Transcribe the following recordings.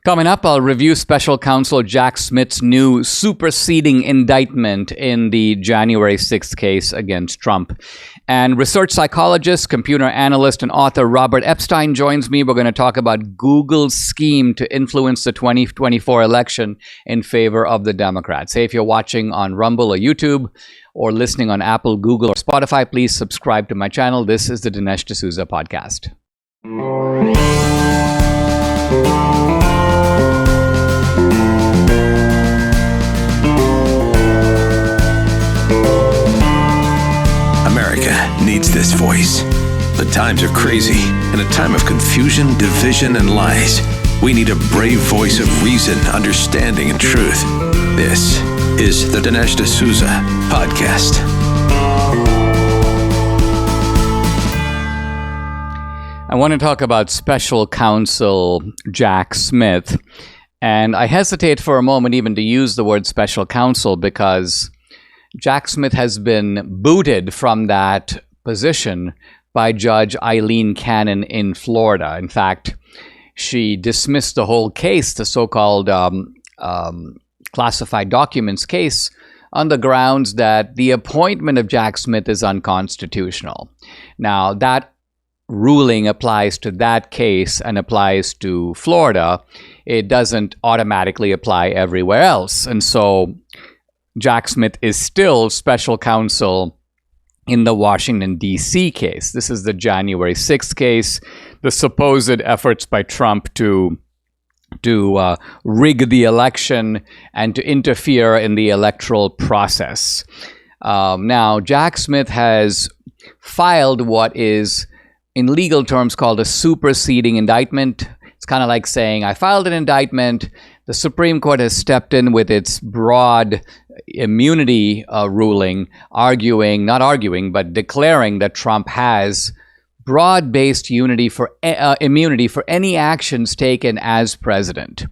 Coming up, I'll review Special Counsel Jack Smith's new superseding indictment in the January 6th case against Trump. And research psychologist, computer analyst, and author Robert Epstein joins me. We're going to talk about Google's scheme to influence the 2024 election in favor of the Democrats. Hey, if you're watching on Rumble or YouTube or listening on Apple, Google, or Spotify, please subscribe to my channel. This is the Dinesh D'Souza podcast. America needs this voice. The times are crazy. In a time of confusion, division, and lies, we need a brave voice of reason, understanding, and truth. This is the Dinesh D'Souza podcast. I want to talk about Special Counsel Jack Smith. And I hesitate for a moment even to use the word special counsel because Jack Smith has been booted from that position by Judge Aileen Cannon in Florida. In fact, she dismissed the whole case, the so-called classified documents case, on the grounds that the appointment of Jack Smith is unconstitutional. Now, that ruling applies to that case and applies to Florida. It doesn't automatically apply everywhere else. And so Jack Smith is still special counsel in the Washington, D.C. case. This is the January 6th case, the supposed efforts by Trump to rig the election and to interfere in the electoral process. Now, Jack Smith has filed what is, in legal terms, called a superseding indictment. It's kind of like saying, I filed an indictment. The Supreme Court has stepped in with its broad immunity ruling, declaring that Trump has broad-based immunity for any actions taken as president.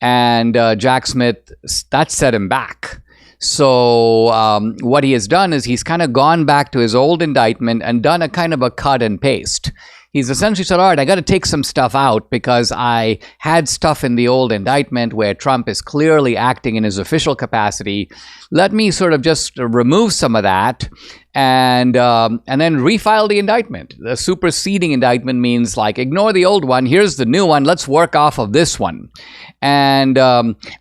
And Jack Smith, that set him back. So what he has done is he's kind of gone back to his old indictment and done a kind of a cut and paste. He's essentially said, all right, I got to take some stuff out because I had stuff in the old indictment where Trump is clearly acting in his official capacity. Let me sort of just remove some of that and then refile the indictment. The superseding indictment means like ignore the old one. Here's the new one. Let's work off of this one. And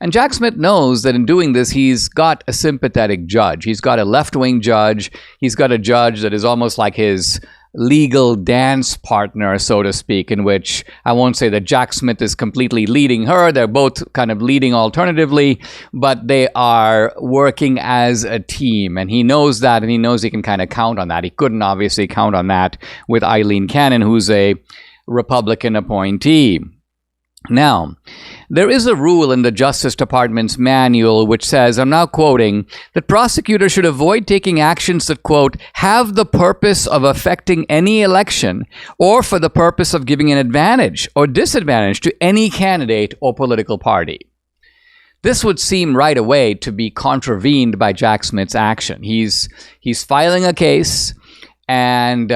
Jack Smith knows that in doing this, he's got a sympathetic judge. He's got a left-wing judge. He's got a judge that is almost like his legal dance partner, so to speak, in which I won't say that Jack Smith is completely leading her. They're both kind of leading alternatively, but they are working as a team. And he knows that, and he knows he can kind of count on that. He couldn't obviously count on that with Aileen Cannon, who's a Republican appointee. Now, there is a rule in the Justice Department's manual which says, I'm now quoting, that prosecutors should avoid taking actions that, quote, have the purpose of affecting any election or for the purpose of giving an advantage or disadvantage to any candidate or political party. This would seem right away to be contravened by Jack Smith's action. He's filing a case and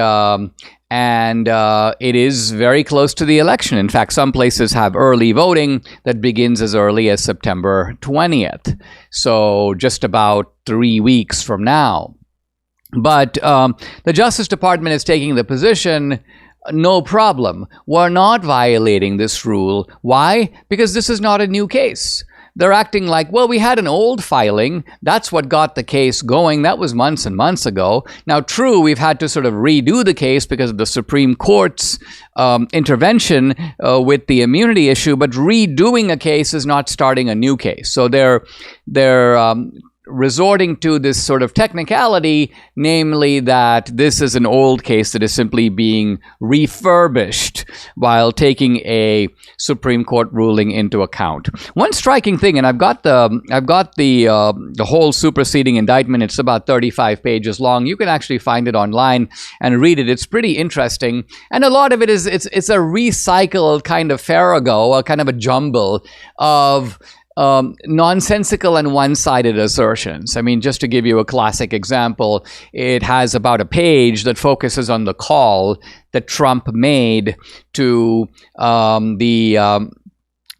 it is very close to the election. In fact, some places have early voting that begins as early as September 20th. So just about 3 weeks from now. But the Justice Department is taking the position, no problem. We're not violating this rule. Why? Because this is not a new case. They're acting like, well, we had an old filing. That's what got the case going. That was months and months ago. Now, true, we've had to sort of redo the case because of the Supreme Court's intervention with the immunity issue, but redoing a case is not starting a new case. So they're resorting to this sort of technicality, namely that this is an old case that is simply being refurbished while taking a Supreme Court ruling into account. One striking thing, and I've got the whole superseding indictment. It's about 35 pages long. You can actually find it online and read it. It's pretty interesting, and a lot of it is it's a recycled kind of farrago, a kind of a jumble of nonsensical and one-sided assertions. I mean, just to give you a classic example, it has about a page that focuses on the call that Trump made to the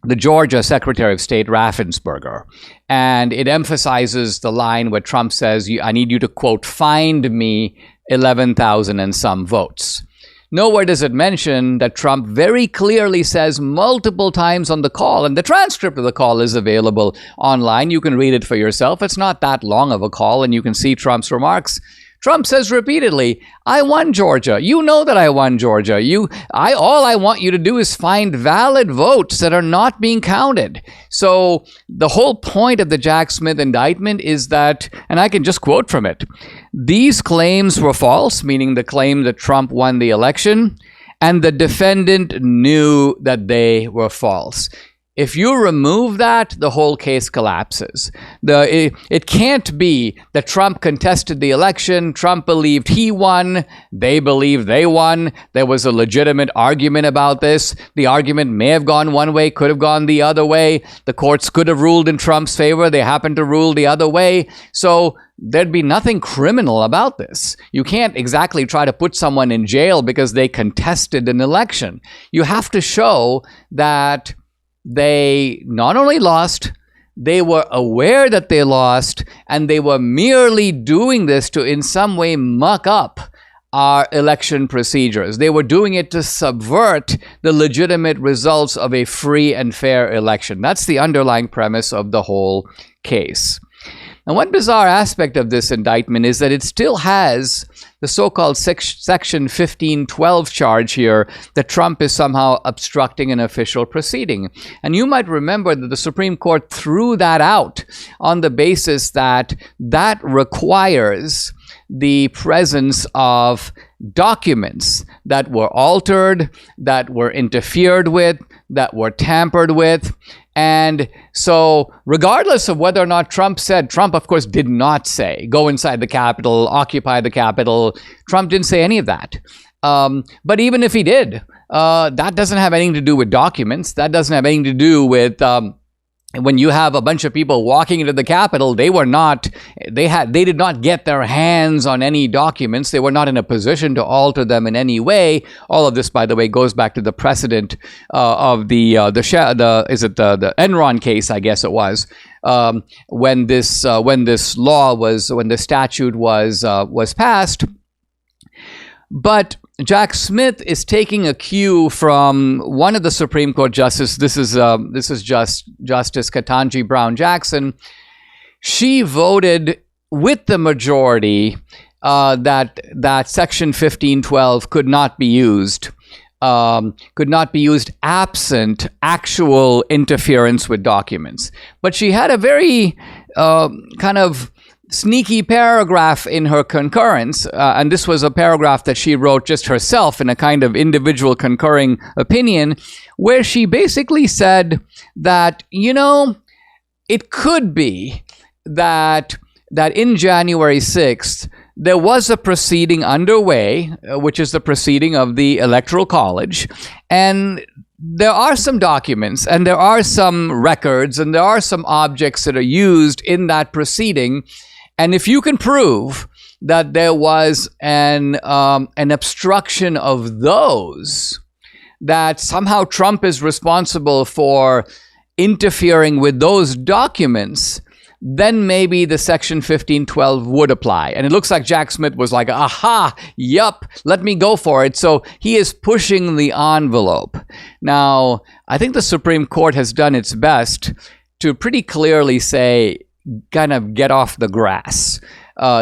the Georgia Secretary of State Raffensperger. And it emphasizes the line where Trump says, I need you to, quote, find me 11,000 and some votes. Nowhere does it mention that Trump very clearly says multiple times on the call, and the transcript of the call is available online. You can read it for yourself. It's not that long of a call, and you can see Trump's remarks. Trump says repeatedly, I won Georgia. You know that I won Georgia. All I want you to do is find valid votes that are not being counted. So the whole point of the Jack Smith indictment is that, and I can just quote from it, these claims were false, meaning the claim that Trump won the election, and the defendant knew that they were false. If you remove that, the whole case collapses. It can't be that Trump contested the election, Trump believed he won, they believed they won, there was a legitimate argument about this. The argument may have gone one way, could have gone the other way. The courts could have ruled in Trump's favor, they happened to rule the other way. So there'd be nothing criminal about this. You can't exactly try to put someone in jail because they contested an election. You have to show that they not only lost, they were aware that they lost, and they were merely doing this to in some way muck up our election procedures. They were doing it to subvert the legitimate results of a free and fair election. That's the underlying premise of the whole case. Now, one bizarre aspect of this indictment is that it still has the so-called Section 1512 charge here that Trump is somehow obstructing an official proceeding. And you might remember that the Supreme Court threw that out on the basis that that requires the presence of documents that were altered, that were interfered with, that were tampered with. And so regardless of whether or not Trump, of course, did not say, go inside the Capitol, occupy the Capitol. Trump didn't say any of that. But even if he did, that doesn't have anything to do with documents. That doesn't have anything to do with when you have a bunch of people walking into the Capitol. They did not get their hands on any documents. They were not in a position to alter them in any way. All of this, by the way, goes back to the precedent of the Enron case, I guess it was, when the statute was passed. But Jack Smith is taking a cue from one of the Supreme Court justices. This is Justice Ketanji Brown Jackson. She voted with the majority that Section 1512 could not be used absent actual interference with documents. But she had a very kind of sneaky paragraph in her concurrence, and this was a paragraph that she wrote just herself in a kind of individual concurring opinion, where she basically said that, it could be that in January 6th, there was a proceeding underway, which is the proceeding of the Electoral College, and there are some documents, and there are some records, and there are some objects that are used in that proceeding. And if you can prove that there was an obstruction of those, that somehow Trump is responsible for interfering with those documents, then maybe the Section 1512 would apply. And it looks like Jack Smith was like, aha, yup, let me go for it. So he is pushing the envelope. Now, I think the Supreme Court has done its best to pretty clearly say, kind of get off the grass.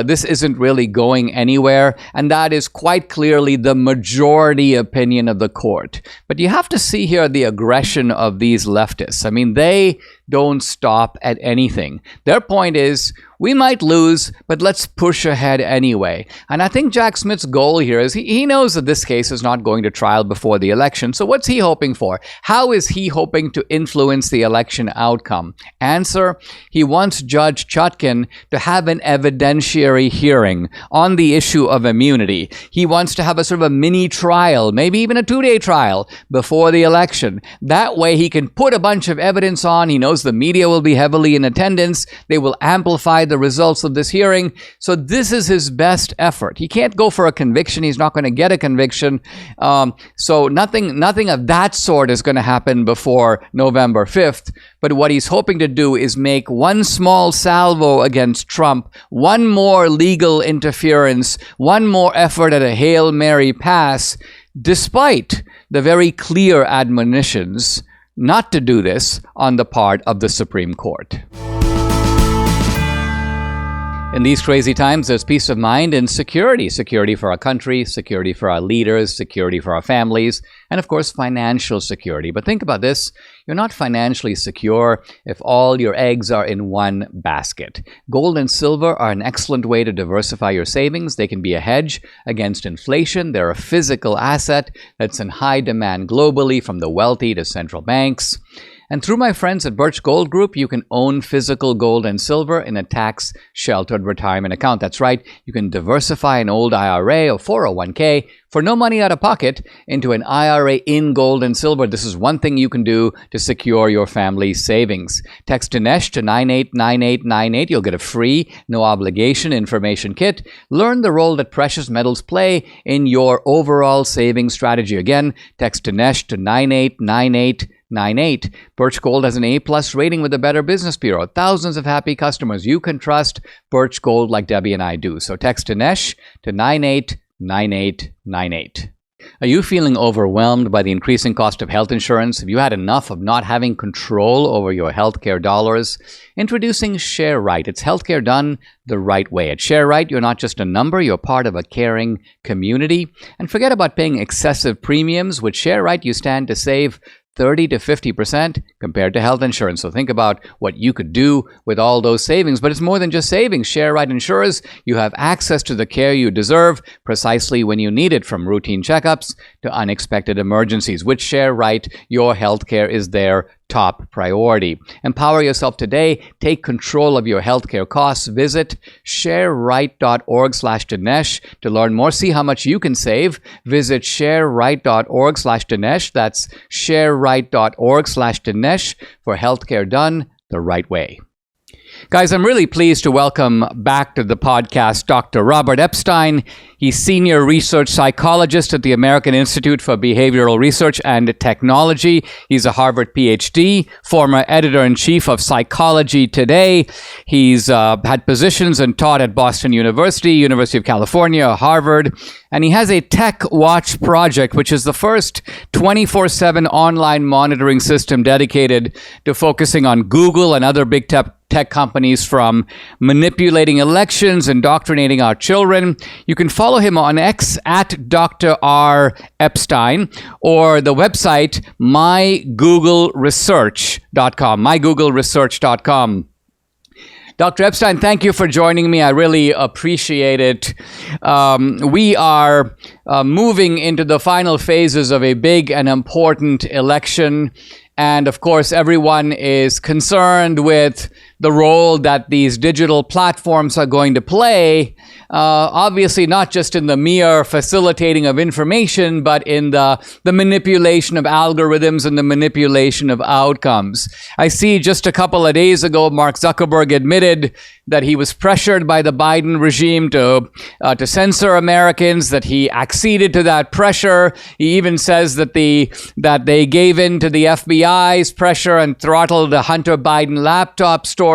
This isn't really going anywhere, and that is quite clearly the majority opinion of the court. But you have to see here the aggression of these leftists. I mean, they don't stop at anything. Their point is, we might lose, but let's push ahead anyway. And I think Jack Smith's goal here is he knows that this case is not going to trial before the election. So what's he hoping for? How is he hoping to influence the election outcome? Answer, he wants Judge Chutkan to have an evidentiary hearing on the issue of immunity. He wants to have a sort of a mini trial, maybe even a 2-day trial before the election. That way he can put a bunch of evidence on. He knows the media will be heavily in attendance. They will amplify the results of this hearing. So this is his best effort. He can't go for a conviction. He's not going to get a conviction. So nothing of that sort is going to happen before November 5th. But what he's hoping to do is make one small salvo against Trump, one more legal interference, one more effort at a Hail Mary pass, despite the very clear admonitions not to do this on the part of the Supreme Court. In these crazy times, there's peace of mind and security. Security for our country, security for our leaders, security for our families, and of course, financial security. But think about this. You're not financially secure if all your eggs are in one basket. Gold and silver are an excellent way to diversify your savings. They can be a hedge against inflation. They're a physical asset that's in high demand globally, from the wealthy to central banks. And through my friends at Birch Gold Group, you can own physical gold and silver in a tax-sheltered retirement account. That's right, you can diversify an old IRA or 401k for no money out of pocket into an IRA in gold and silver. This is one thing you can do to secure your family's savings. Text Dinesh to 989898. You'll get a free, no obligation information kit. Learn the role that precious metals play in your overall savings strategy. Again, text Dinesh to 989898. Birch Gold has an A+ rating with the Better Business Bureau. Thousands of happy customers. You can trust Birch Gold like Debbie and I do. So text Dinesh to 989898. Are you feeling overwhelmed by the increasing cost of health insurance? Have you had enough of not having control over your healthcare dollars? Introducing ShareRight. It's healthcare done the right way. At ShareRight, you're not just a number, you're part of a caring community. And forget about paying excessive premiums. With ShareRight, you stand to save 30 to 50% compared to health insurance. So think about what you could do with all those savings. But it's more than just savings. ShareRight ensures you have access to the care you deserve precisely when you need it, from routine checkups to unexpected emergencies. With ShareRight, your healthcare is their top priority. Empower yourself today. Take control of your healthcare costs. Visit shareright.org/Dinesh to learn more. See how much you can save. Visit shareright.org/Dinesh. That's shareright.org/Dinesh for healthcare done the right way. Guys, I'm really pleased to welcome back to the podcast Dr. Robert Epstein. He's Senior Research Psychologist at the American Institute for Behavioral Research and Technology. He's a Harvard PhD, former Editor-in-Chief of Psychology Today. He's had positions and taught at Boston University, University of California, Harvard. And he has a Tech Watch project, which is the first 24/7 online monitoring system dedicated to focusing on Google and other big tech companies from manipulating elections, indoctrinating our children. You can follow him on X at Dr. R. Epstein, or the website mygoogleresearch.com, mygoogleresearch.com. Dr. Epstein, thank you for joining me. I really appreciate it. We are moving into the final phases of a big and important election. And of course, everyone is concerned with the role that these digital platforms are going to play, obviously not just in the mere facilitating of information, but in the manipulation of algorithms and the manipulation of outcomes. I see just a couple of days ago, Mark Zuckerberg admitted that he was pressured by the Biden regime to censor Americans, that he acceded to that pressure. He even says that they gave in to the FBI's pressure and throttled the Hunter Biden laptop story.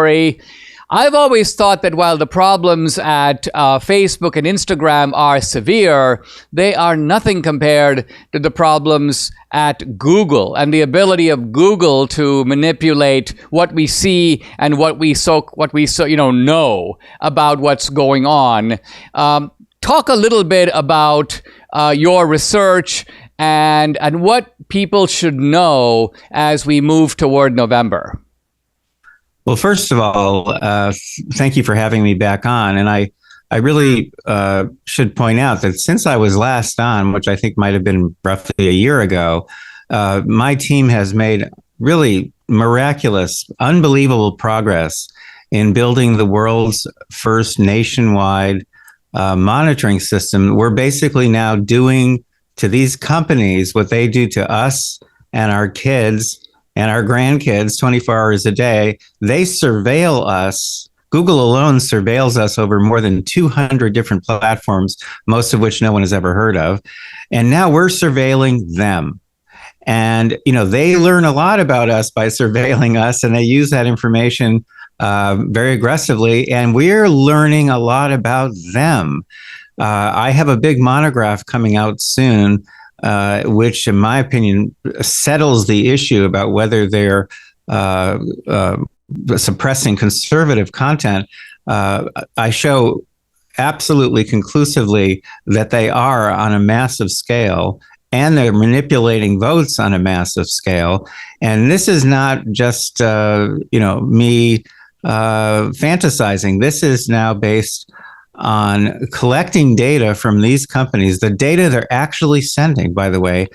I've always thought that while the problems at Facebook and Instagram are severe, they are nothing compared to the problems at Google and the ability of Google to manipulate what we see and what we know about what's going on. Talk a little bit about your research and what people should know as we move toward November. Well, first of all, thank you for having me back on. And I really should point out that since I was last on, which I think might have been roughly a year ago, my team has made really miraculous, unbelievable progress in building the world's first nationwide monitoring system. We're basically now doing to these companies what they do to us and our kids and our grandkids 24 hours a day. They surveil us. Google alone surveils us over more than 200 different platforms, most of which no one has ever heard of. And now we're surveilling them. And, they learn a lot about us by surveilling us, and they use that information very aggressively. And we're learning a lot about them. I have a big monograph coming out soon, which, in my opinion, settles the issue about whether they're suppressing conservative content. I show absolutely conclusively that they are on a massive scale, and they're manipulating votes on a massive scale. And this is not just, me fantasizing. This is now based on collecting data from these companies, the data they're actually sending, by the way,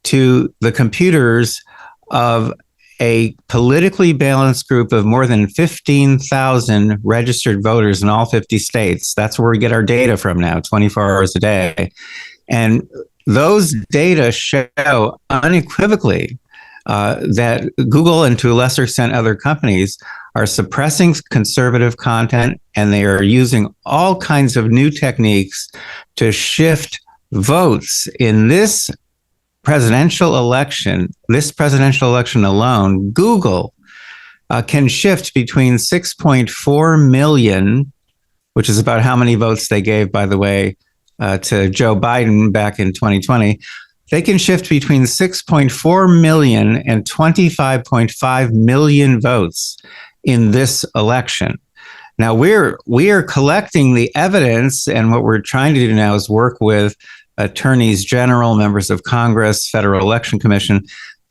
to the computers of a politically balanced group of more than 15,000 registered voters in all 50 states. That's where we get our data from now, 24 hours a day. And those data show unequivocally that Google, and to a lesser extent other companies, are suppressing conservative content, and they are using all kinds of new techniques to shift votes in this presidential election alone. Google can shift between 6.4 million, which is about how many votes they gave, by the way, to Joe Biden back in 2020. They can shift between 6.4 million and 25.5 million votes in this election. Now we are collecting the evidence, and what we're trying to do now is work with attorneys general, members of Congress, Federal Election Commission,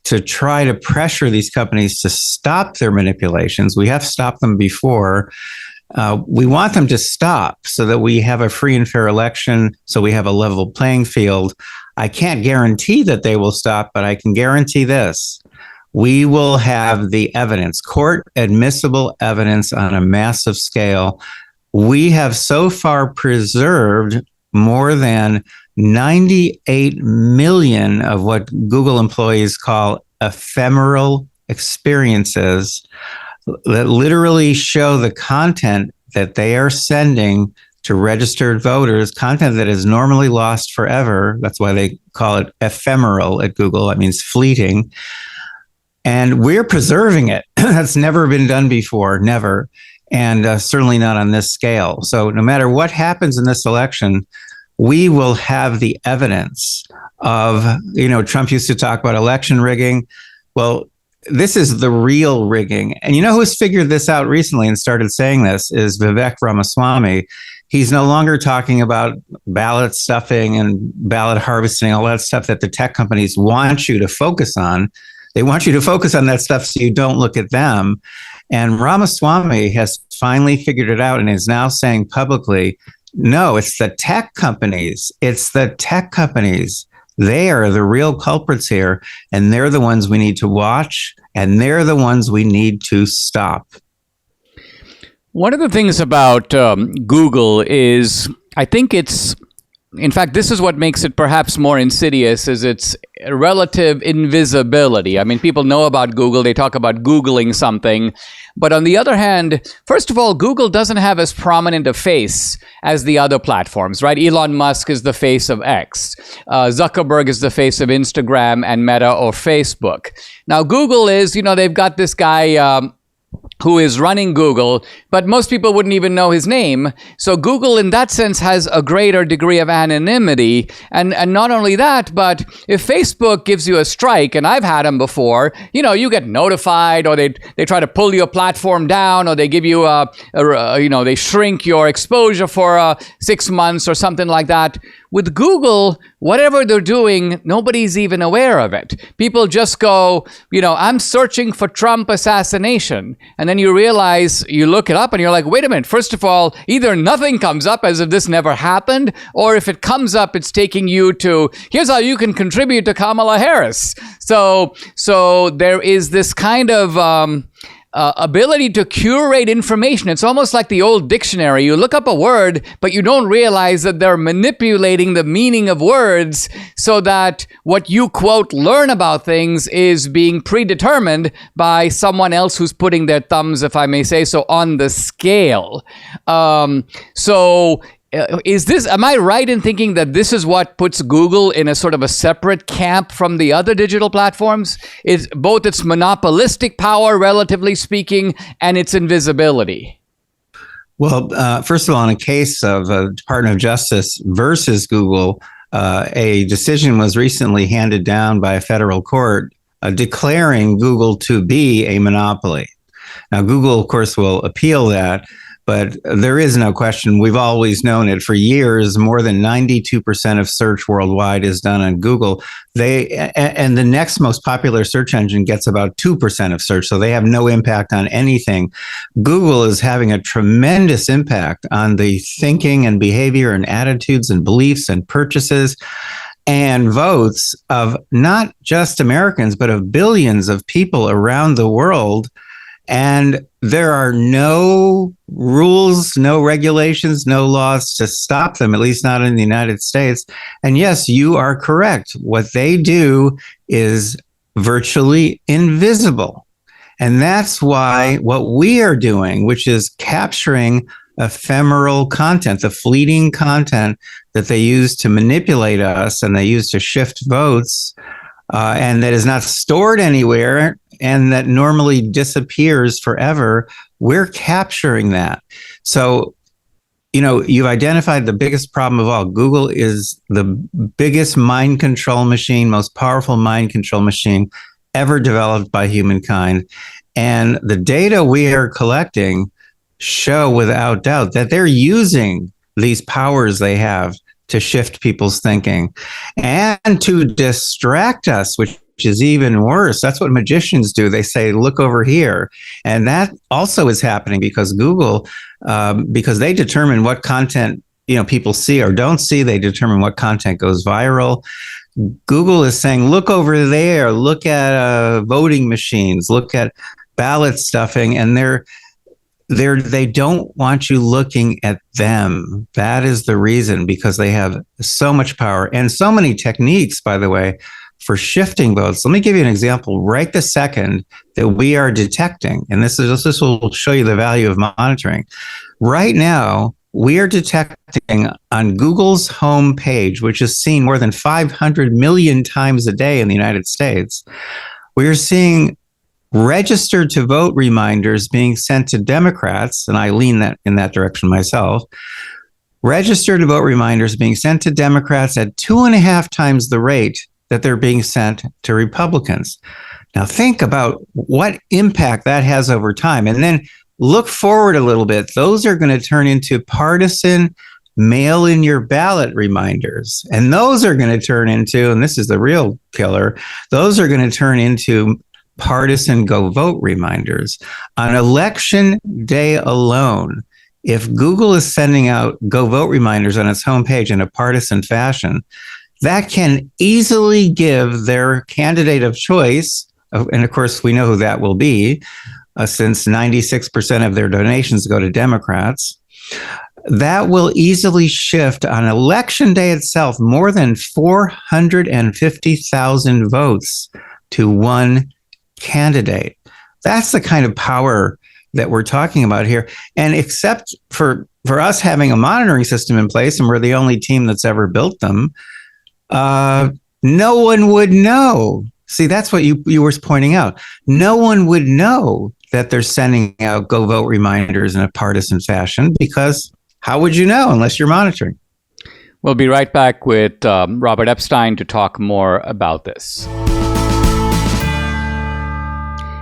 to try to pressure these companies to stop their manipulations. We have stopped them before. We want them to stop so that we have a free and fair election, so we have a level playing field. I can't guarantee that they will stop, but I can guarantee this. We will have the evidence, court admissible evidence on a massive scale. We have so far preserved more than 98 million of what Google employees call ephemeral experiences that literally show the content that they are sending to registered voters, content that is normally lost forever. That's why they call it ephemeral at Google. That means fleeting. And we're preserving it. That's never been done before, never. And certainly not on this scale. So no matter what happens in this election, we will have the evidence of, Trump used to talk about election rigging. Well, this is the real rigging. And you know who's figured this out recently and started saying this is Vivek Ramaswamy. He's no longer talking about ballot stuffing and ballot harvesting, all that stuff that the tech companies want you to focus on. They want you to focus on that stuff so you don't look at them. And Ramaswamy has finally figured it out and is now saying publicly, no, it's the tech companies. It's the tech companies. They are the real culprits here, and they're the ones we need to watch, and they're the ones we need to stop. One of the things about Google is, I think in fact, this is what makes it perhaps more insidious, is its relative invisibility. I mean, people know about Google. They talk about Googling something. But on the other hand, first of all, Google doesn't have as prominent a face as the other platforms, right? Elon Musk is the face of X. Zuckerberg is the face of Instagram and Meta or Facebook. Now, Google is, they've got this guy who is running Google, but most people wouldn't even know his name. So Google, in that sense, has a greater degree of anonymity. And not only that, but if Facebook gives you a strike, and I've had them before, you get notified, or they try to pull your platform down, or they give you they shrink your exposure for 6 months or something like that. With Google, whatever they're doing, nobody's even aware of it. People just go, I'm searching for Trump assassination. And then you realize, you look it up and you're like, wait a minute. First of all, either nothing comes up as if this never happened, or if it comes up, it's taking you to, here's how you can contribute to Kamala Harris. So there is this kind of ability to curate information. It's almost like the old dictionary. You look up a word, but you don't realize that they're manipulating the meaning of words so that what you, quote, learn about things is being predetermined by someone else who's putting their thumbs, if I may say so, on the scale. Am I right in thinking that this is what puts Google in a sort of a separate camp from the other digital platforms? It's both its monopolistic power, relatively speaking, and its invisibility. Well, first of all, in a case of Department of Justice versus Google, a decision was recently handed down by a federal court declaring Google to be a monopoly. Now, Google, of course, will appeal that. But there is no question. We've always known it for years. More than 92% of search worldwide is done on Google. And the next most popular search engine gets about 2% of search. So they have no impact on anything. Google is having a tremendous impact on the thinking and behavior and attitudes and beliefs and purchases and votes of not just Americans, but of billions of people around the world. And there are no rules, no regulations, no laws to stop them, at least not in the United States. And yes, you are correct. What they do is virtually invisible. And that's why what we are doing, which is capturing ephemeral content, the fleeting content that they use to manipulate us and they use to shift votes, and that is not stored anywhere, and that normally disappears forever, we're capturing that. So, you've identified the biggest problem of all. Google is the biggest mind control machine, most powerful mind control machine ever developed by humankind. And the data we are collecting show without doubt that they're using these powers they have to shift people's thinking and to distract us, which is even worse. That's what magicians do. They say, look over here. And that also is happening because Google, because they determine what content, people see or don't see. They determine what content goes viral. Google is saying, look over there, look at voting machines, look at ballot stuffing. And they don't want you looking at them. That is the reason, because they have so much power and so many techniques, by the way, for shifting votes. Let me give you an example right this second that we are detecting. And this will show you the value of monitoring. Right now, we are detecting on Google's home page, which is seen more than 500 million times a day in the United States. We are seeing registered to vote reminders being sent to Democrats, and I lean in that direction myself. Registered to vote reminders being sent to Democrats at 2.5 times the rate that they're being sent to Republicans. Now think about what impact that has over time. And then look forward a little bit. Those are going to turn into partisan mail in your ballot reminders. And those are going to turn into, and this is the real killer, those are going to turn into partisan go vote reminders. On election day alone, if Google is sending out go vote reminders on its homepage in a partisan fashion, that can easily give their candidate of choice, and of course we know who that will be, since 96% of their donations go to Democrats, that will easily shift on election day itself more than 450,000 votes to one candidate. That's the kind of power that we're talking about here. And except for us having a monitoring system in place, and we're the only team that's ever built them, no one would know. See, that's what you were pointing out. No one would know that they're sending out go vote reminders in a partisan fashion, because how would you know unless you're monitoring? We'll be right back with Robert Epstein to talk more about this.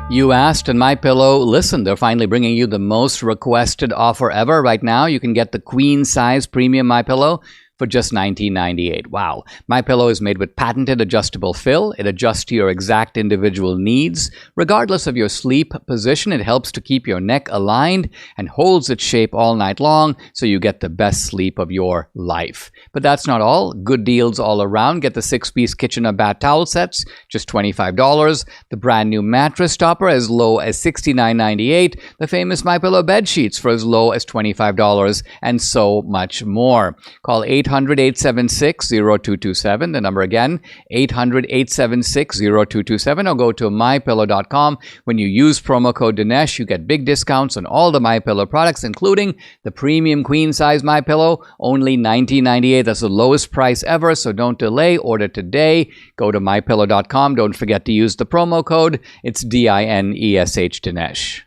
You asked, and MyPillow, listen, they're finally bringing you the most requested offer ever. Right now, you can get the queen size premium MyPillow for just $19.98. Wow. MyPillow is made with patented adjustable fill. It adjusts to your exact individual needs. Regardless of your sleep position, it helps to keep your neck aligned and holds its shape all night long so you get the best sleep of your life. But that's not all. Good deals all around. Get the 6-piece kitchen or bath towel sets, just $25. The brand new mattress topper as low as $69.98. The famous MyPillow bed sheets for as low as $25, and so much more. Call 800-876-0227. The number again, 800-876-0227, or go to mypillow.com. When you use promo code Dinesh, you get big discounts on all the MyPillow products, including the premium queen size MyPillow, only $19.98. That's the lowest price ever, so don't delay. Order today. Go to mypillow.com. Don't forget to use the promo code. It's DINESH, Dinesh.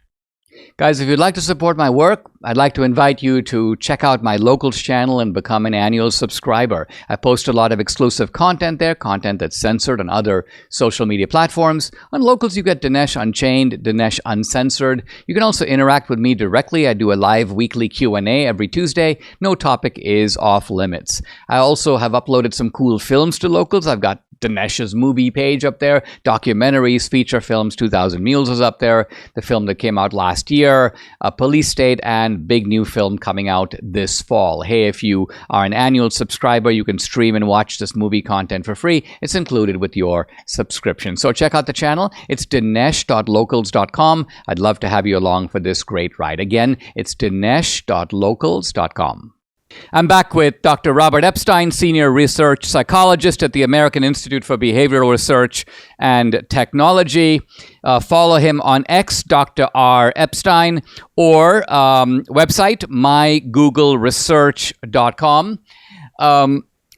Guys, if you'd like to support my work, I'd like to invite you to check out my Locals channel and become an annual subscriber. I post a lot of exclusive content there, content that's censored on other social media platforms. On Locals, you get Dinesh Unchained, Dinesh Uncensored. You can also interact with me directly. I do a live weekly Q&A every Tuesday. No topic is off limits. I also have uploaded some cool films to Locals. I've got Dinesh's movie page up there, documentaries, feature films. 2000 Mules is up there, the film that came out last year, Police State, and big new film coming out this fall. Hey, if you are an annual subscriber, you can stream and watch this movie content for free. It's included with your subscription. So check out the channel. It's dinesh.locals.com. I'd love to have you along for this great ride. Again, it's dinesh.locals.com. I'm back with Dr. Robert Epstein, Senior Research Psychologist at the American Institute for Behavioral Research and Technology. Follow him on X, Dr. R. Epstein, or website, mygoogleresearch.com.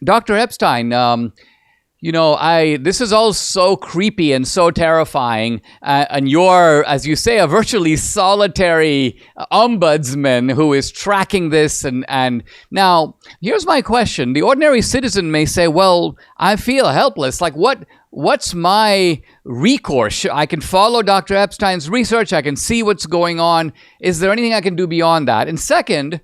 Dr. Epstein, this is all so creepy and so terrifying. And you're, as you say, a virtually solitary ombudsman who is tracking this. And now, here's my question. The ordinary citizen may say, well, I feel helpless. Like, what's my recourse? I can follow Dr. Epstein's research. I can see what's going on. Is there anything I can do beyond that? And second,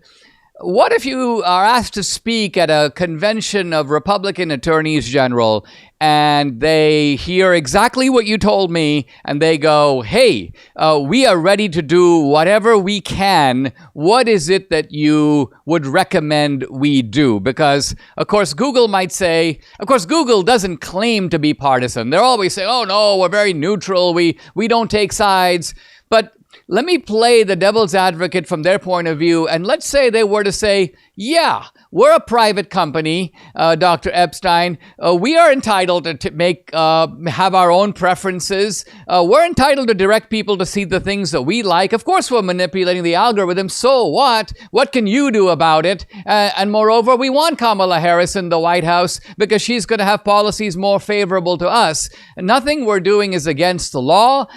what if you are asked to speak at a convention of Republican attorneys general and they hear exactly what you told me and they go, hey, we are ready to do whatever we can. What is it that you would recommend we do? Because, of course, Google might say, of course, Google doesn't claim to be partisan. They're always saying, oh, no, we're very neutral. We don't take sides. But let me play the devil's advocate from their point of view, and let's say they were to say, yeah, we're a private company, Dr. Epstein. We are entitled to have our own preferences. We're entitled to direct people to see the things that we like. Of course, we're manipulating the algorithm. So what? What can you do about it? And moreover, we want Kamala Harris in the White House because she's going to have policies more favorable to us. Nothing we're doing is against the law.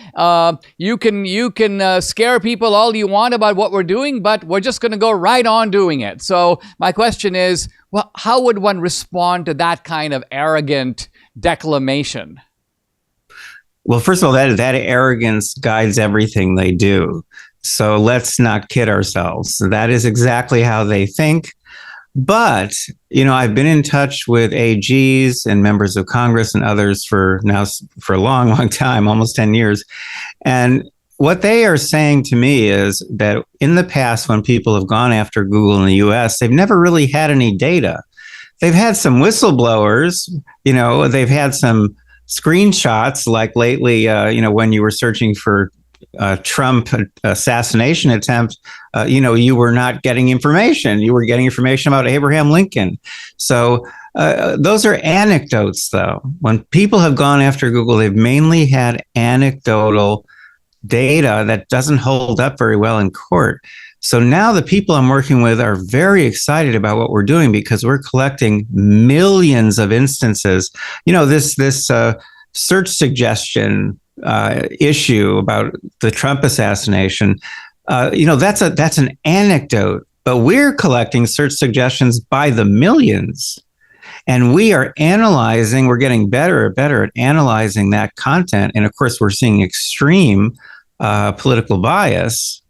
You can scare people all you want about what we're doing, but we're just going to go right on doing it. So my question is, well, how would one respond to that kind of arrogant declamation? Well, first of all, that arrogance guides everything they do. So let's not kid ourselves. That is exactly how they think. But, I've been in touch with AGs and members of Congress and others for a long, long time, almost 10 years. And what they are saying to me is that in the past, when people have gone after Google in the US, they've never really had any data. They've had some whistleblowers, they've had some screenshots, like lately, when you were searching for Trump assassination attempt, you were not getting information. You were getting information about Abraham Lincoln. So those are anecdotes, though. When people have gone after Google, they've mainly had anecdotal data that doesn't hold up very well in court. So now the people I'm working with are very excited about what we're doing because we're collecting millions of instances. This search suggestion issue about the Trump assassination, that's an anecdote, but we're collecting search suggestions by the millions. And we are analyzing, we're getting better and better at analyzing that content. And of course, we're seeing extreme political bias.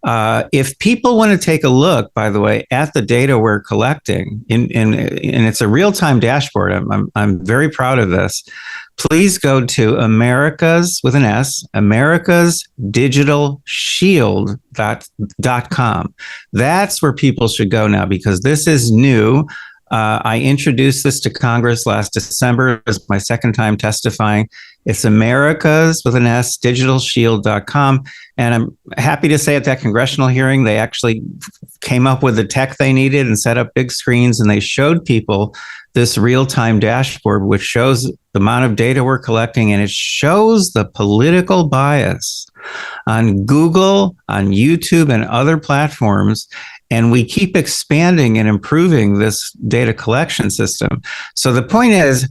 If people want to take a look, by the way, at the data we're collecting, and it's a real-time dashboard, I'm very proud of this. Please go to America's, with an S, americasdigitalshield.com. That's where people should go now, because this is new. I introduced this to Congress last December. It was my second time testifying. It's America's, with an S, digitalshield.com. And I'm happy to say at that congressional hearing, they actually came up with the tech they needed and set up big screens, and they showed people this real-time dashboard, which shows the amount of data we're collecting, and it shows the political bias on Google, on YouTube, and other platforms. And we keep expanding and improving this data collection system. So the point is,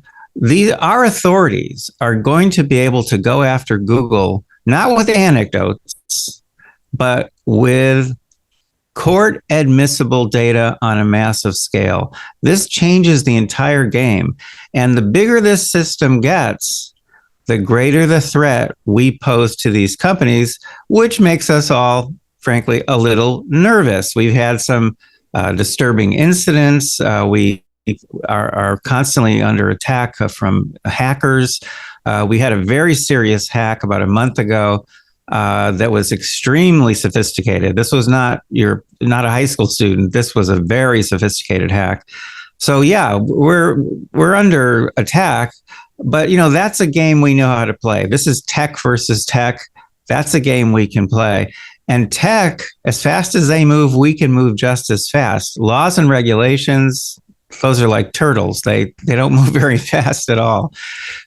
our authorities are going to be able to go after Google, not with anecdotes, but with court admissible data on a massive scale. This changes the entire game. And the bigger this system gets, the greater the threat we pose to these companies, which makes us all, frankly, a little nervous. We've had some disturbing incidents. We are constantly under attack from hackers. We had a very serious hack about a month ago that was extremely sophisticated. This was not a high school student. This was a very sophisticated hack. So yeah, we're under attack, but that's a game we know how to play. This is tech versus tech. That's a game we can play. And tech, as fast as they move, we can move just as fast. Laws and regulations, those are like turtles. They don't move very fast at all.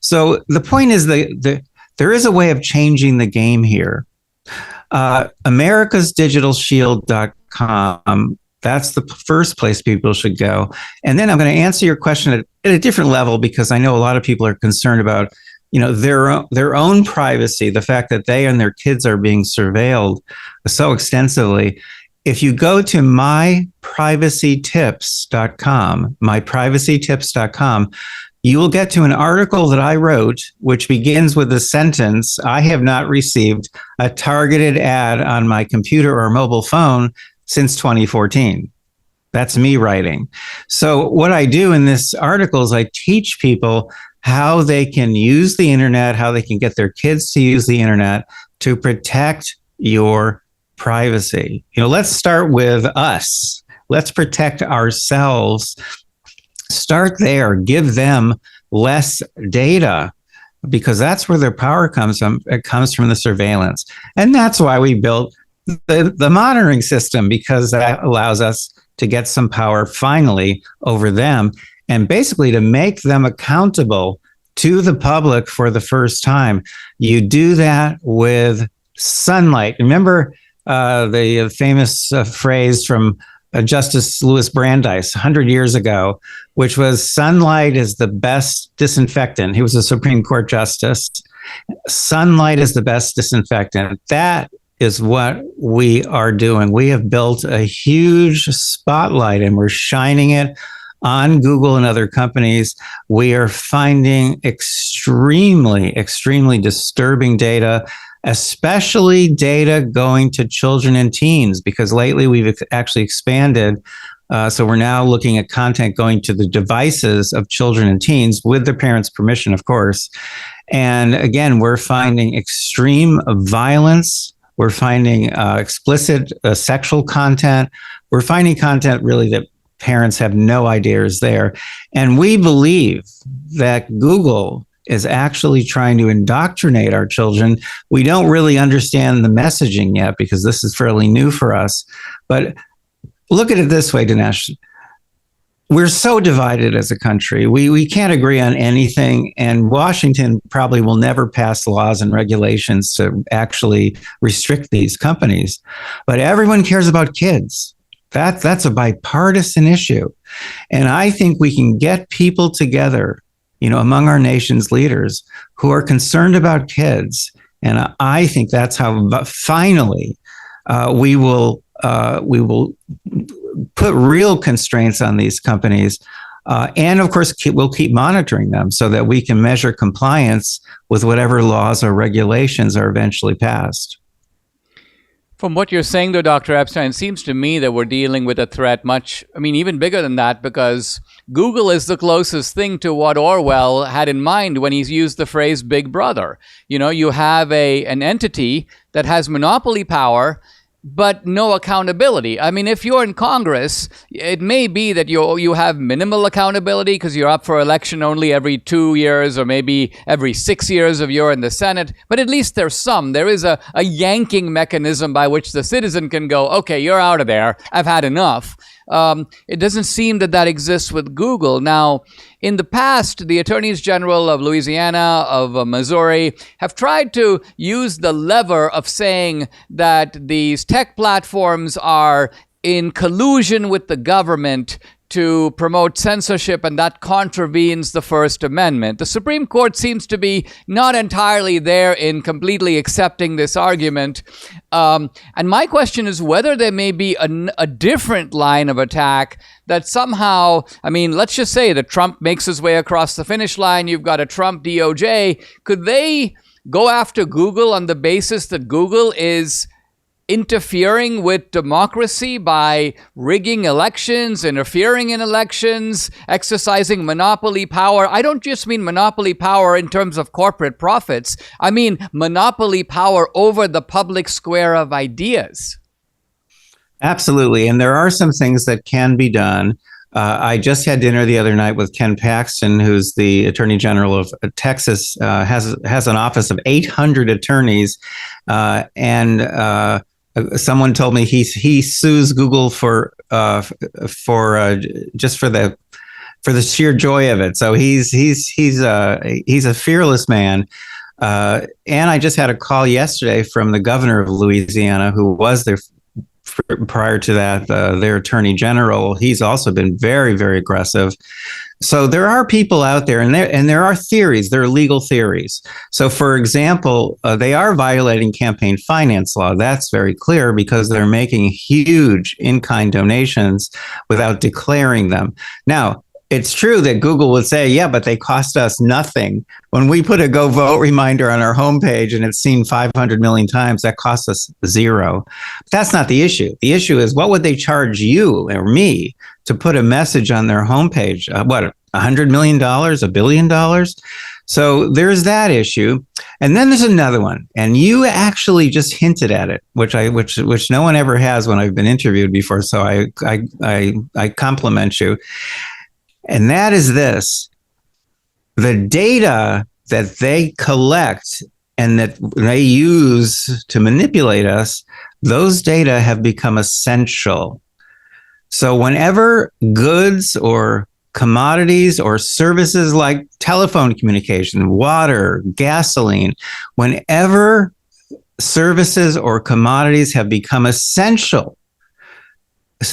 So the point is that there is a way of changing the game here. Americasdigitalshield.com, that's the first place people should go. And then I'm going to answer your question at a different level, because I know a lot of people are concerned about their own privacy, the fact that they and their kids are being surveilled so extensively. If you go to myprivacytips.com, you will get to an article that I wrote, which begins with the sentence, "I have not received a targeted ad on my computer or mobile phone since 2014. That's me writing. So what I do in this article is I teach people how they can use the internet, how they can get their kids to use the internet to protect your privacy. Let's start with us. Let's protect ourselves. Start there. Give them less data, because that's where their power comes from. It comes from the surveillance. And that's why we built the monitoring system, because that allows us to get some power finally over them, and basically to make them accountable to the public for the first time. You do that with sunlight. Remember the famous phrase from Justice Louis Brandeis 100 years ago, which was, sunlight is the best disinfectant. He was a Supreme Court justice. Sunlight is the best disinfectant. That is what we are doing. We have built a huge spotlight, and we're shining it on Google and other companies. We are finding extremely, extremely disturbing data, especially data going to children and teens, because lately we've actually expanded. So we're now looking at content going to the devices of children and teens with their parents' permission, of course. And again, we're finding extreme violence. We're finding explicit sexual content. We're finding content really that parents have no idea is there. And we believe that Google is actually trying to indoctrinate our children. We don't really understand the messaging yet, because this is fairly new for us. But look at it this way, Dinesh. We're so divided as a country. We can't agree on anything, and Washington probably will never pass laws and regulations to actually restrict these companies. But everyone cares about kids. That's a bipartisan issue. And I think we can get people together, among our nation's leaders who are concerned about kids. And I think that's how finally we will put real constraints on these companies. And of course, we'll keep monitoring them so that we can measure compliance with whatever laws or regulations are eventually passed. From what you're saying, though, Dr. Epstein, it seems to me that we're dealing with a threat even bigger than that, because Google is the closest thing to what Orwell had in mind when he's used the phrase Big Brother. You have an entity that has monopoly power, but no accountability. I mean, if you're in Congress, it may be that you have minimal accountability because you're up for election only every 2 years, or maybe every 6 years if you're in the Senate. But at least there's some. There is a yanking mechanism by which the citizen can go, okay, you're out of there. I've had enough. It doesn't seem that exists with Google. Now, in the past, the attorneys general of Louisiana, of Missouri, have tried to use the lever of saying that these tech platforms are in collusion with the government to promote censorship, and that contravenes the First Amendment. The Supreme Court seems to be not entirely there in completely accepting this argument. And my question is whether there may be a different line of attack that somehow, let's just say that Trump makes his way across the finish line, you've got a Trump DOJ. Could they go after Google on the basis that Google is interfering with democracy by rigging elections, interfering in elections, exercising monopoly power? I don't just mean monopoly power in terms of corporate profits. I mean monopoly power over the public square of ideas. Absolutely. And there are some things that can be done. I just had dinner the other night with Ken Paxton, who's the Attorney General of Texas, has an office of 800 attorneys, and someone told me he sues Google for just for the sheer joy of it. So he's a fearless man. And I just had a call yesterday from the governor of Louisiana, who was there prior to that, their attorney general. He's also been very, very aggressive. So there are people out there, and there are theories. There are legal theories. So, for example, they are violating campaign finance law. That's very clear because they're making huge in-kind donations without declaring them. Now, it's true that Google would say, yeah, but they cost us nothing. When we put a go vote reminder on our homepage and it's seen 500 million times, that costs us zero. But that's not the issue. The issue is, what would they charge you or me to put a message on their homepage? $100 million, $1 billion? So there's that issue. And then there's another one. And you actually just hinted at it, which no one ever has when I've been interviewed before. So I compliment you. And that is this: the data that they collect and that they use to manipulate us, those data have become essential. So whenever goods or commodities or services like telephone communication, water, gasoline, whenever services or commodities have become essential,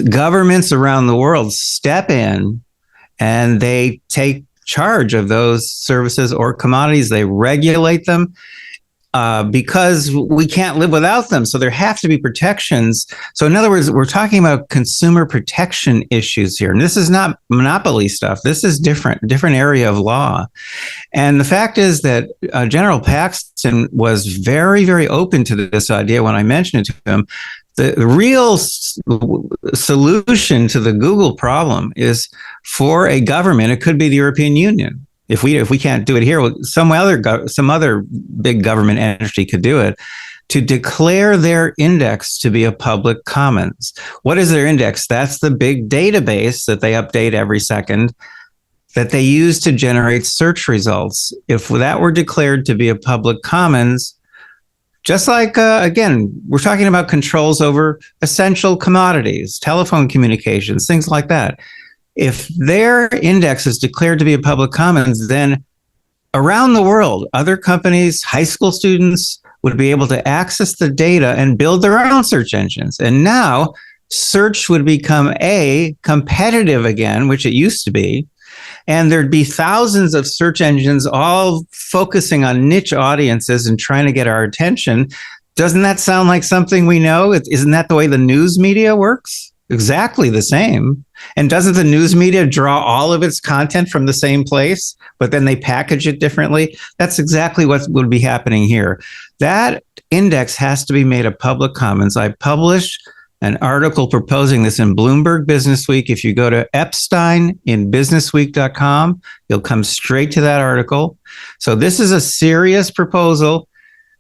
governments around the world step in and they take charge of those services or commodities. They regulate them because we can't live without them. So there have to be protections. So in other words, we're talking about consumer protection issues here. And this is not monopoly stuff. This is different area of law. And the fact is that General Paxton was very, very open to this idea when I mentioned it to him. The real solution to the Google problem is for a government. It could be the European Union. If we can't do it here, some other big government entity could do it, to declare their index to be a public commons. What is their index? That's the big database that they update every second that they use to generate search results. If that were declared to be a public commons, just like, again, we're talking about controls over essential commodities, telephone communications, things like that. If their index is declared to be a public commons, then around the world, other companies, high school students would be able to access the data and build their own search engines. And now search would become competitive again, which it used to be. And there'd be thousands of search engines all focusing on niche audiences and trying to get our attention. Doesn't that sound like something we know? Isn't that the way the news media works? exactly the same. And doesn't the news media draw all of its content from the same place, but then they package it differently? That's exactly what would be happening here. That index has to be made a public commons. I published an article proposing this in Bloomberg Businessweek. If you go to Epstein in businessweek.com, you'll come straight to that article. So this is a serious proposal.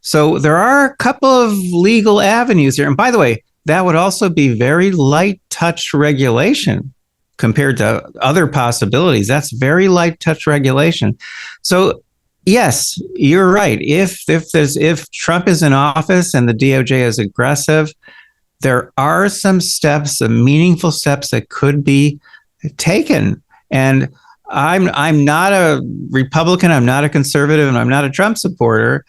So there are a couple of legal avenues here. And by the way, that would also be very light touch regulation compared to other possibilities. That's very light touch regulation. So yes, you're right. If Trump is in office and the DOJ is aggressive, there are some steps, some meaningful steps that could be taken. And I'm not a Republican, I'm not a conservative, and I'm not a Trump supporter,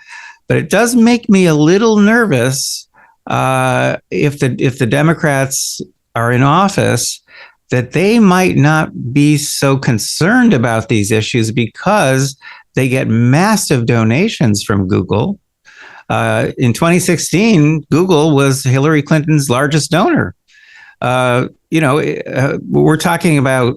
but it does make me a little nervous if the Democrats are in office, that they might not be so concerned about these issues because they get massive donations from Google. In 2016, Google was Hillary Clinton's largest donor. We're talking about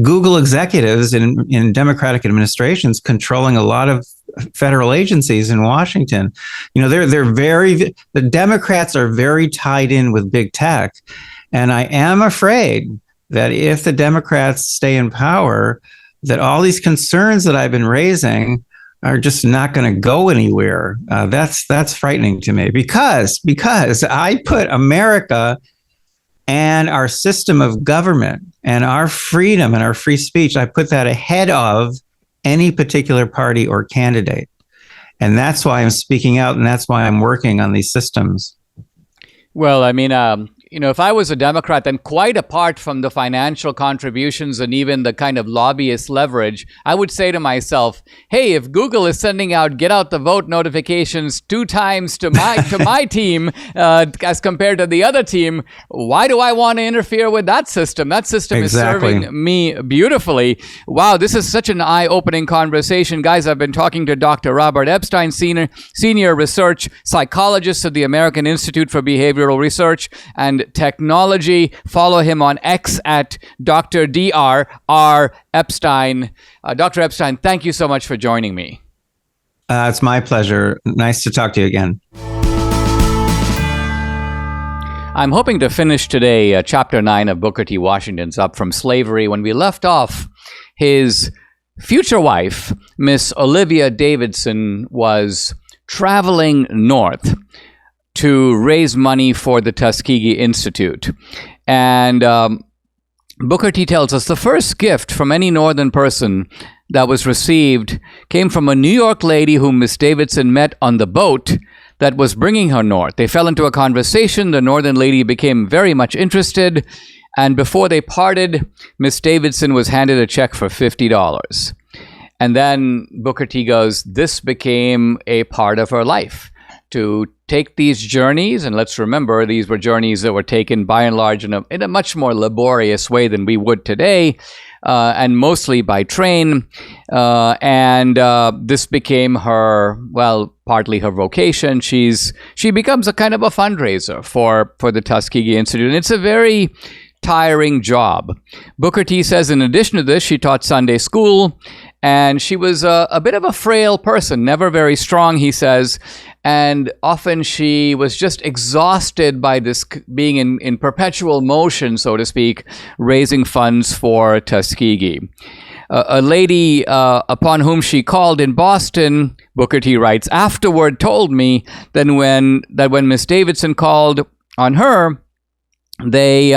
Google executives in Democratic administrations controlling a lot of federal agencies in Washington. The Democrats are very tied in with big tech. And I am afraid that if the Democrats stay in power, that all these concerns that I've been raising are just not going to go anywhere. That's frightening to me because I put America and our system of government and our freedom and our free speech, I put that ahead of any particular party or candidate. And that's why I'm speaking out, and that's why I'm working on these systems. Well, I mean, if I was a Democrat, then quite apart from the financial contributions and even the kind of lobbyist leverage, I would say to myself, hey, if Google is sending out get out the vote notifications 2 times to my team as compared to the other team, why do I want to interfere with that system? That system Exactly. is serving me beautifully. Wow, this is such an eye-opening conversation. Guys, I've been talking to Dr. Robert Epstein, senior research psychologist at the American Institute for Behavioral Research and Technology. Follow him on X at Dr. Dr. Epstein. Dr. Epstein, thank you so much for joining me. It's my pleasure. Nice to talk to you again. I'm hoping to finish today Chapter 9 of Booker T. Washington's Up From Slavery. When we left off, his future wife, Miss Olivia Davidson, was traveling north to raise money for the Tuskegee Institute. And Booker T tells us the first gift from any northern person that was received came from a New York lady whom Miss Davidson met on the boat that was bringing her north. They fell into a conversation. The northern lady became very much interested. And before they parted, Miss Davidson was handed a check for $50. And then Booker T goes, this became a part of her life. To take these journeys, and let's remember, these were journeys that were taken by and large in a much more laborious way than we would today, and mostly by train. And this became her, well, partly her vocation. She becomes a kind of a fundraiser for the Tuskegee Institute, and it's a very tiring job. Booker T says, in addition to this, she taught Sunday school, and she was a bit of a frail person, never very strong, he says, and often she was just exhausted by this being in perpetual motion, so to speak, raising funds for Tuskegee. A lady upon whom she called in Boston, Booker T writes, afterward told me that when Miss Davidson called on her, they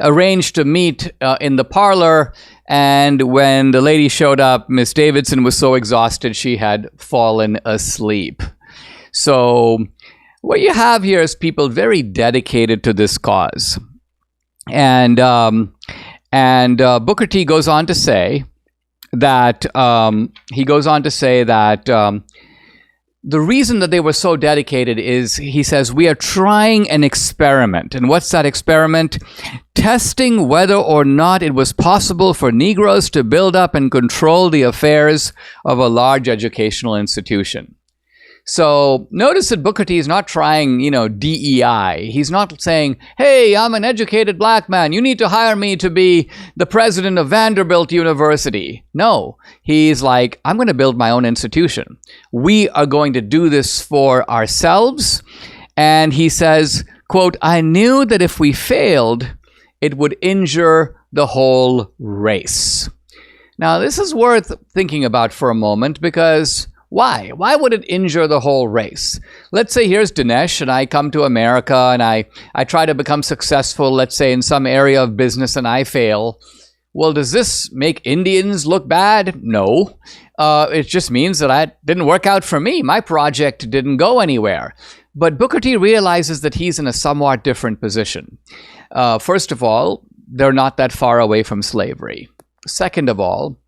arranged to meet in the parlor, and when the lady showed up, Miss Davidson was so exhausted she had fallen asleep. So what you have here is people very dedicated to this cause. And Booker T goes on to say that the reason that they were so dedicated is, he says, we are trying an experiment. And what's that experiment? Testing whether or not it was possible for Negroes to build up and control the affairs of a large educational institution. So notice that Booker T is not trying, DEI. He's not saying, hey, I'm an educated black man. You need to hire me to be the president of Vanderbilt University. No, he's like, I'm going to build my own institution. We are going to do this for ourselves. And he says, quote, I knew that if we failed, it would injure the whole race. Now, this is worth thinking about for a moment because why? Why would it injure the whole race? Let's say here's Dinesh and I come to America and I try to become successful, let's say in some area of business, and I fail. Well, does this make Indians look bad? No. It just means that it didn't work out for me. My project didn't go anywhere. But Booker T realizes that he's in a somewhat different position. First of all, they're not that far away from slavery. Second of all,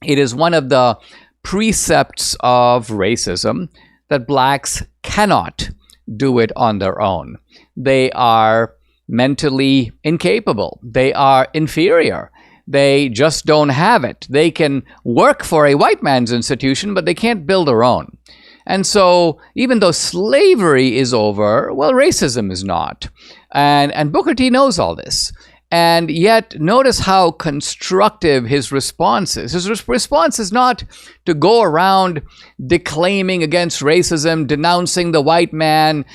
it is one of the precepts of racism that blacks cannot do it on their own. They are mentally incapable. They are inferior. They just don't have it. They can work for a white man's institution, but they can't build their own. And so even though slavery is over, well, racism is not. And Booker T knows all this. And yet, notice how constructive his response is. His response is not to go around declaiming against racism, denouncing the white man.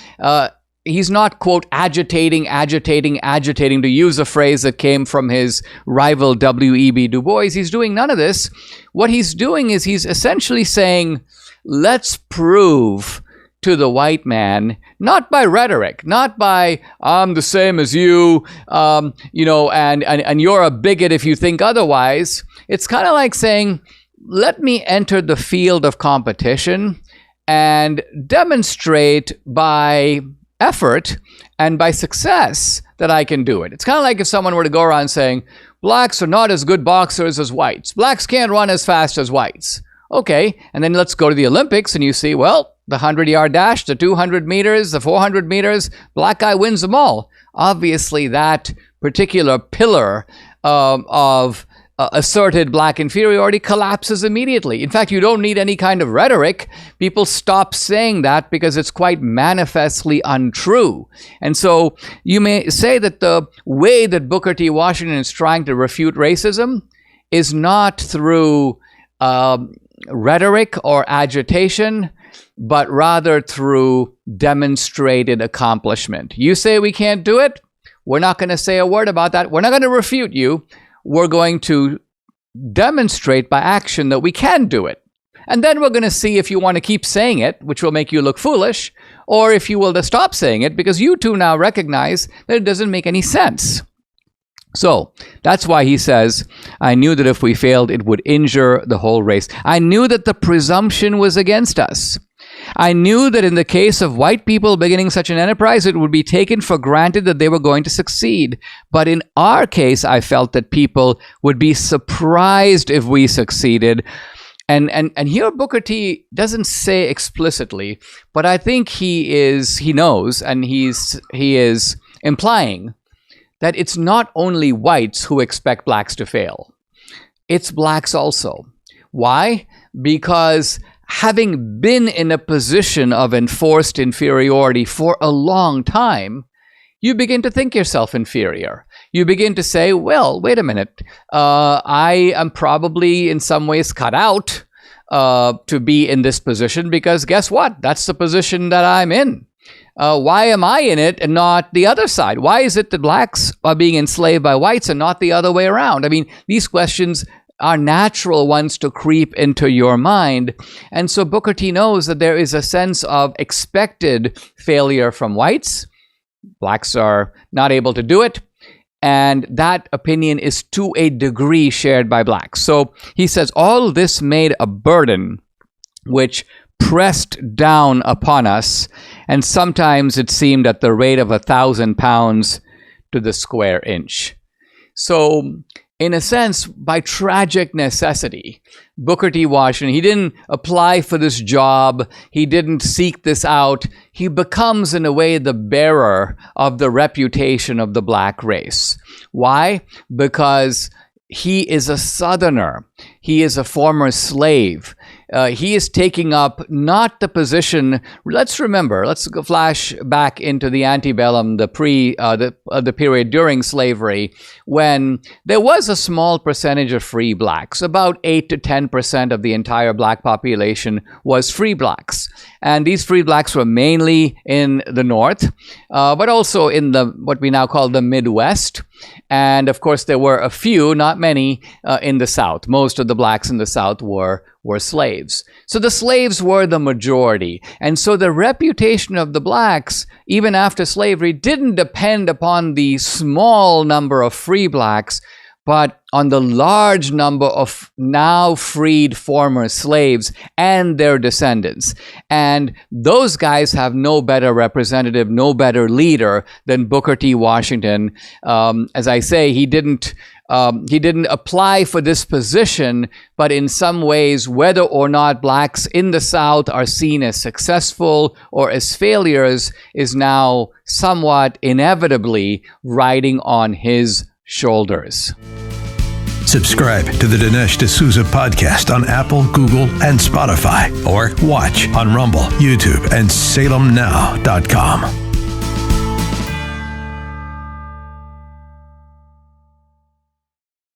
He's not, quote, agitating, to use a phrase that came from his rival W.E.B. Du Bois. He's doing none of this. What he's doing is he's essentially saying, let's prove to the white man, not by rhetoric, not by I'm the same as you, and you're a bigot if you think otherwise. It's kind of like saying, let me enter the field of competition and demonstrate by effort and by success that I can do it. It's kind of like if someone were to go around saying, blacks are not as good boxers as whites. Blacks can't run as fast as whites. Okay, and then let's go to the Olympics and you see, well, the 100-yard dash, the 200 meters, the 400 meters, black guy wins them all. Obviously, that particular pillar of asserted black inferiority collapses immediately. In fact, you don't need any kind of rhetoric. People stop saying that because it's quite manifestly untrue. And so you may say that the way that Booker T. Washington is trying to refute racism is not through rhetoric or agitation, but rather through demonstrated accomplishment. You say we can't do it? We're not going to say a word about that. We're not going to refute you. We're going to demonstrate by action that we can do it. And then we're going to see if you want to keep saying it, which will make you look foolish, or if you will stop saying it, because you too now recognize that it doesn't make any sense. So that's why he says, I knew that if we failed, it would injure the whole race. I knew that the presumption was against us. I knew that in the case of white people beginning such an enterprise, it would be taken for granted that they were going to succeed. But in our case, I felt that people would be surprised if we succeeded. And here Booker T doesn't say explicitly, but I think he knows, and he is implying that it's not only whites who expect blacks to fail. It's blacks also. Why? Because having been in a position of enforced inferiority for a long time, you begin to think yourself inferior. You begin to say, well, wait a minute, I am probably in some ways cut out to be in this position because guess what? That's the position that I'm in. Why am I in it and not the other side? Why is it that blacks are being enslaved by whites and not the other way around? I mean, these questions are natural ones to creep into your mind. And so Booker T knows that there is a sense of expected failure from whites. Blacks are not able to do it. And that opinion is to a degree shared by blacks. So he says all this made a burden which pressed down upon us, and sometimes it seemed at the rate of 1,000 pounds to the square inch. So, in a sense, by tragic necessity, Booker T. Washington, he didn't apply for this job, he didn't seek this out, he becomes, in a way, the bearer of the reputation of the black race. Why? Because he is a Southerner. He is a former slave. he is taking up not the position. Let's remember. Let's go flash back into the antebellum, the period during slavery, when there was a small percentage of free blacks. About 8 to 10% of the entire black population was free blacks, and these free blacks were mainly in the North, but also in what we now call the Midwest. And of course, there were a few, not many, in the South. Most of the blacks in the South were slaves. So the slaves were the majority. And so the reputation of the blacks, even after slavery, didn't depend upon the small number of free blacks, but on the large number of now freed former slaves and their descendants. And those guys have no better representative, no better leader than Booker T. Washington. As I say, he didn't apply for this position, but in some ways, whether or not blacks in the South are seen as successful or as failures is now somewhat inevitably riding on his shoulders. Subscribe to the Dinesh D'Souza podcast on Apple, Google, and Spotify, or watch on Rumble, YouTube, and SalemNow.com.